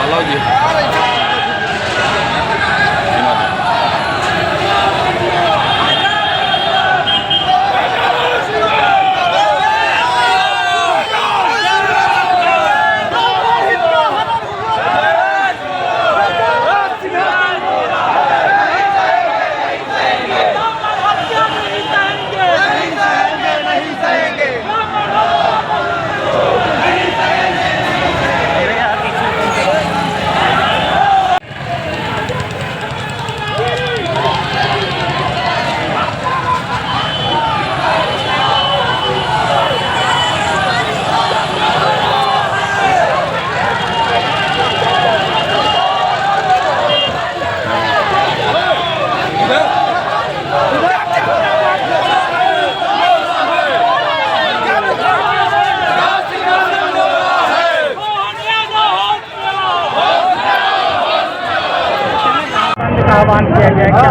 लो जी। आह्वान किया गया क्या?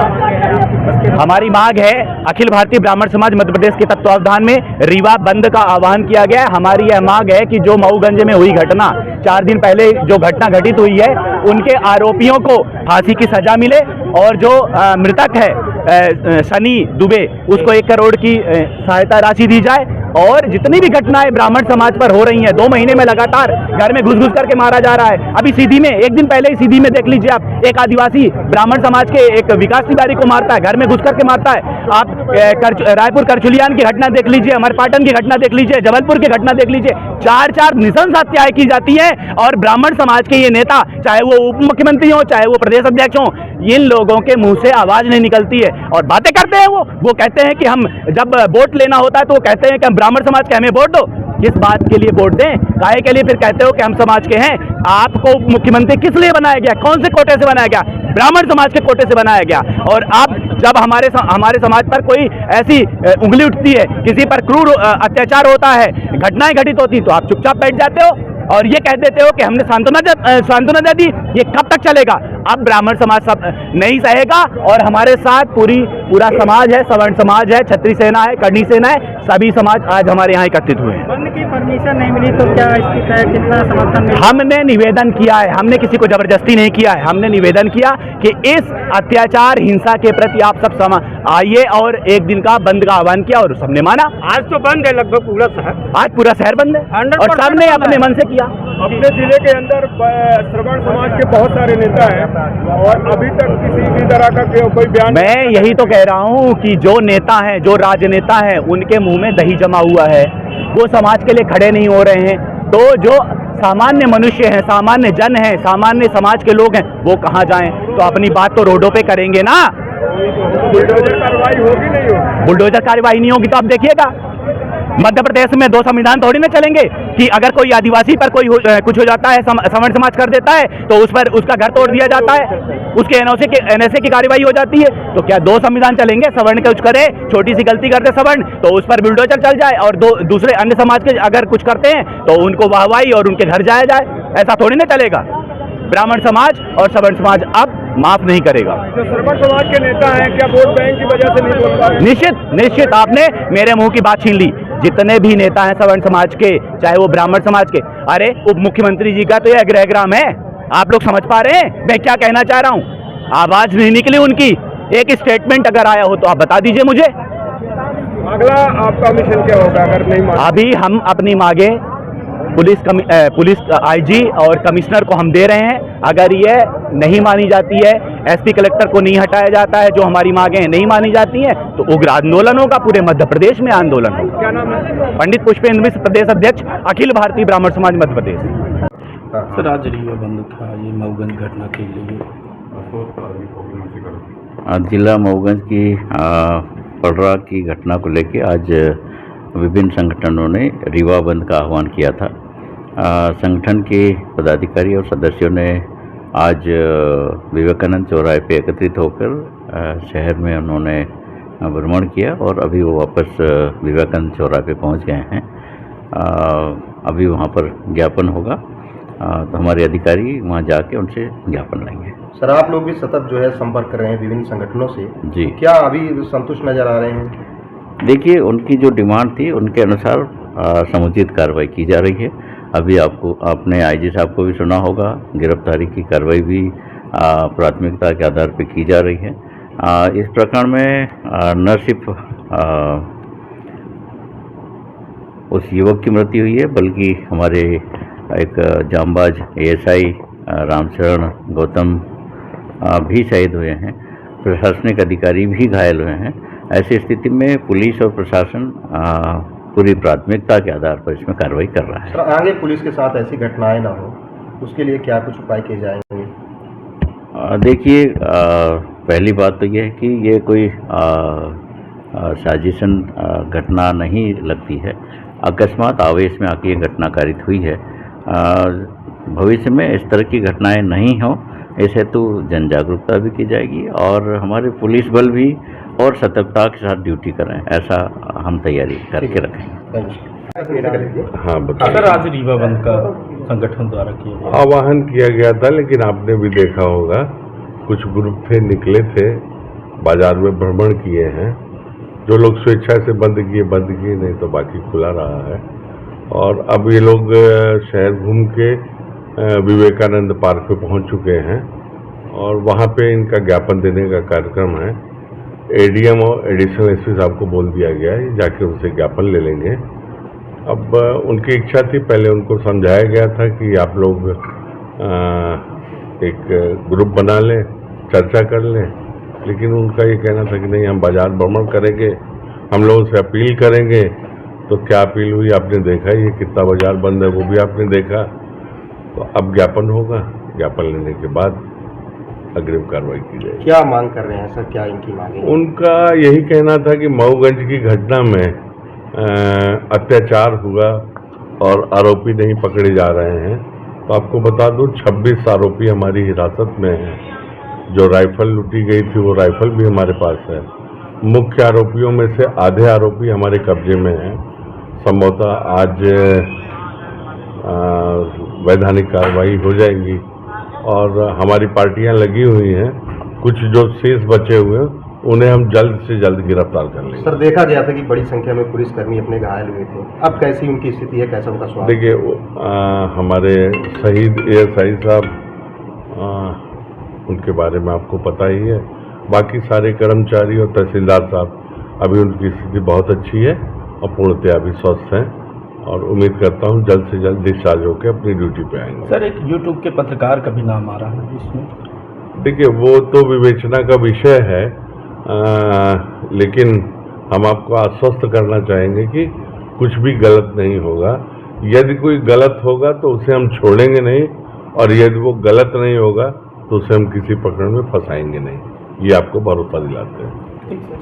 हमारी मांग है, अखिल भारतीय ब्राह्मण समाज मध्य प्रदेश के तत्वावधान में रीवा बंद का आह्वान किया गया है। हमारी यह मांग है कि जो मऊगंज में हुई घटना 4 दिन पहले जो घटना घटित हुई है, उनके आरोपियों को फांसी की सजा मिले और जो मृतक है सनी दुबे, उसको 1 करोड़ की सहायता राशि दी जाए। और जितनी भी घटनाएं ब्राह्मण समाज पर हो रही हैं, 2 महीने में लगातार घर में घुस घुस करके मारा जा रहा है। अभी सीधी में 1 दिन पहले ही सीधी में देख लीजिए आप, एक आदिवासी ब्राह्मण समाज के एक विकास तिवारी को मारता है, घर में घुस करके मारता है। आप रायपुर करचुलियान की घटना देख लीजिए, अमरपाटन की घटना देख लीजिए, जबलपुर की घटना देख लीजिए। 4-4 नृशंस हत्याएं की जाती है और ब्राह्मण समाज के ये नेता, चाहे वो उप मुख्यमंत्री हो, चाहे वो प्रदेश अध्यक्ष हो, इन लोगों के मुंह से आवाज नहीं निकलती है और बातें करते हैं। वो कहते हैं कि हम जब वोट लेना होता है तो वो कहते हैं कि हम ब्राह्मण समाज के, हमें वोट दो। किस बात के लिए वोट दें? काहे के लिए फिर कहते हो कि हम समाज के हैं? आपको मुख्यमंत्री किस लिए बनाया गया? कौन से कोटे से बनाया गया? ब्राह्मण समाज के कोटे से बनाया गया। और अब जब हमारे समाज पर कोई ऐसी उंगली उठती है, किसी पर क्रूर अत्याचार होता है, घटनाएं घटित होती, तो आप चुपचाप बैठ जाते हो और ये कह देते हो कि हमने सांत्वना दे दी। ये कब तक चलेगा? अब ब्राह्मण समाज सब नहीं सहेगा और हमारे साथ पूरा समाज है, सवर्ण समाज है, क्षत्रिय सेना है, कर्णी सेना है, सभी समाज आज हमारे यहाँ एकत्रित हुए हैं। बंद की परमिशन नहीं मिली तो क्या स्थिति है? कितना समर्थन मिला? हमने निवेदन किया है, हमने किसी को जबरदस्ती नहीं किया है। हमने निवेदन किया कि इस अत्याचार हिंसा के प्रति आप सब आइए और 1 दिन का बंद का आह्वान किया और सबने माना। आज तो बंद है लगभग पूरा शहर, आज पूरा शहर बंद है और सबने अपने मन से किया। अपने जिले के अंदर श्रवण समाज के बहुत सारे नेता हैं और अभी तक किसी भी तरह का कोई बयान। मैं यही तो कह रहा हूँ कि जो नेता हैं, जो राजनेता हैं, उनके मुंह में दही जमा हुआ है, वो समाज के लिए खड़े नहीं हो रहे हैं। तो जो सामान्य मनुष्य हैं, सामान्य जन हैं, सामान्य समाज के लोग हैं, वो कहाँ जाएं? तो अपनी बात तो रोडों पे करेंगे ना। बुलडोजर कार्रवाई होगी नहीं होगी? बुलडोजर कार्रवाई नहीं होगी तो आप देखिएगा, मध्य प्रदेश में 2 संविधान थोड़ी ना चलेंगे कि अगर कोई आदिवासी पर कोई कुछ हो जाता है, सवर्ण समाज कर देता है, तो उस पर उसका घर तोड़ दिया जाता है, उसके एनओसी की कार्रवाई हो जाती है। तो क्या 2 संविधान चलेंगे? सवर्ण कुछ करे, छोटी सी गलती करते सवर्ण, तो उस पर बुलडोजर चल जाए और दूसरे अन्य समाज के अगर कुछ करते हैं तो उनको वाहवाही और उनके घर जाया जाए? ऐसा थोड़ी ना चलेगा। ब्राह्मण समाज और सवर्ण समाज अब माफ नहीं करेगा। जो श्रवण समाज के नेता हैं, क्या वोट बैंक की वजह से नहीं बोल पा रहे? निश्चित आपने मेरे मुंह की बात छीन ली। जितने भी नेता हैं सवर्ण समाज के, चाहे वो ब्राह्मण समाज के, अरे उप मुख्यमंत्री जी का तो यह गृहग्राम है। आप लोग समझ पा रहे हैं मैं क्या कहना चाह रहा हूँ? आवाज नहीं निकली उनकी। एक स्टेटमेंट अगर आया हो तो आप बता दीजिए मुझे। अगला आपका मिशन क्या होगा अगर नहीं माना? अभी हम अपनी मांगे पुलिस आईजी और कमिश्नर को हम दे रहे हैं। अगर ये नहीं मानी जाती है, एसपी कलेक्टर को नहीं हटाया जाता है, जो हमारी मांगे नहीं मानी जाती हैं, तो उग्र आंदोलन होगा, पूरे मध्य प्रदेश में आंदोलन होगा। क्या नाम है? पंडित पुष्पेंद्र मिश्र, प्रदेश अध्यक्ष, अखिल भारतीय ब्राह्मण समाज मध्य प्रदेश। सर आज रीवा बंद था, ये मऊगंज घटना के लिए जिला मऊगंज की पलरा की घटना को लेकर आज विभिन्न संगठनों ने रीवा बंद का आह्वान किया था। संगठन के पदाधिकारी और सदस्यों ने आज विवेकानंद चौराहे पे एकत्रित होकर शहर में उन्होंने भ्रमण किया और अभी वो वापस विवेकानंद चौराहे पे पहुंच गए हैं। अभी वहां पर ज्ञापन होगा, तो हमारे अधिकारी वहां जाके उनसे ज्ञापन लेंगे। सर, आप लोग भी सतत जो है संपर्क कर रहे हैं विभिन्न संगठनों से जी, क्या अभी संतुष्ट नजर आ रहे हैं? देखिए, उनकी जो डिमांड थी उनके अनुसार समुचित कार्रवाई की जा रही है। अभी आपने आईजी साहब को भी सुना होगा, गिरफ्तारी की कार्रवाई भी प्राथमिकता के आधार पर की जा रही है। इस प्रकरण में न सिर्फ उस युवक की मृत्यु हुई है, बल्कि हमारे एक जांबाज एएसआई रामचरण गौतम भी शहीद हुए हैं, प्रशासनिक अधिकारी भी घायल हुए हैं। ऐसी स्थिति में पुलिस और प्रशासन पूरी प्राथमिकता के आधार पर इसमें कार्रवाई कर रहा है। सर, आगे पुलिस के साथ ऐसी घटनाएं ना हो, उसके लिए क्या कुछ उपाय किए जाएंगे? देखिए, पहली बात तो ये है कि ये कोई साजिशन घटना नहीं लगती है, अकस्मात आवेश में आके ये घटना कारित हुई है। भविष्य में इस तरह की घटनाएं नहीं हो, इस हेतु जन जागरूकता भी की जाएगी और हमारे पुलिस बल भी और सतर्कता के साथ ड्यूटी करें, ऐसा हम तैयारी करके रखेंगे। हाँ बताइए। सर, आज रीवा बंद का संगठन द्वारा किया गया आह्वान किया गया था, लेकिन आपने भी देखा होगा कुछ ग्रुप थे, निकले थे, बाजार में भ्रमण किए हैं। जो लोग स्वेच्छा से बंद किए, नहीं तो बाकी खुला रहा है। और अब ये लोग शहर घूम के विवेकानंद पार्क पे पहुंच चुके हैं और वहाँ पे इनका ज्ञापन देने का कार्यक्रम है। एडीएम और एडिशनल एसपी साहब को बोल दिया गया है, जाके उनसे ज्ञापन ले लेंगे। अब उनकी इच्छा थी, पहले उनको समझाया गया था कि आप लोग एक ग्रुप बना लें, चर्चा कर लें, लेकिन उनका ये कहना था कि नहीं, हम बाजार भ्रमण करेंगे, हम लोगों से अपील करेंगे। तो क्या अपील हुई आपने देखा, ये कितना बाजार बंद है वो भी आपने देखा। तो अब ज्ञापन होगा, ज्ञापन लेने के बाद अग्रिम कार्रवाई की जाएगी। क्या मांग कर रहे हैं सर, क्या इनकी मांगे? उनका यही कहना था कि मऊगंज की घटना में अत्याचार हुआ और आरोपी नहीं पकड़े जा रहे हैं। तो आपको बता दूं, 26 आरोपी हमारी हिरासत में हैं। जो राइफल लूटी गई थी वो राइफल भी हमारे पास है। मुख्य आरोपियों में से आधे आरोपी हमारे कब्जे में हैं। संभवतः आज वैधानिक कार्रवाई हो जाएगी और हमारी पार्टियां लगी हुई हैं। कुछ जो शेष बचे हुए हैं उन्हें हम जल्द से जल्द गिरफ्तार कर लेंगे। सर, देखा गया था कि बड़ी संख्या में पुलिसकर्मी अपने घायल हुए थे, अब कैसी उनकी स्थिति है, कैसा उनका स्वास्थ्य? देखिए, हमारे शहीद एएसआई साहब, उनके बारे में आपको पता ही है। बाकी सारे कर्मचारी और तहसीलदार साहब, अभी उनकी स्थिति बहुत अच्छी है और पूर्णतया अभी स्वस्थ हैं और उम्मीद करता हूं जल्द से जल्द डिस्चार्ज होकर अपनी ड्यूटी पे आएंगे। सर, एक यूट्यूब के पत्रकार का भी नाम आ रहा है इसमें। देखिए, वो तो विवेचना का विषय है, लेकिन हम आपको आश्वस्त करना चाहेंगे कि कुछ भी गलत नहीं होगा। यदि कोई गलत होगा तो उसे हम छोड़ेंगे नहीं, और यदि वो गलत नहीं होगा तो उसे हम किसी प्रकरण में फंसाएंगे नहीं। ये आपको भरोसा दिलाते हैं।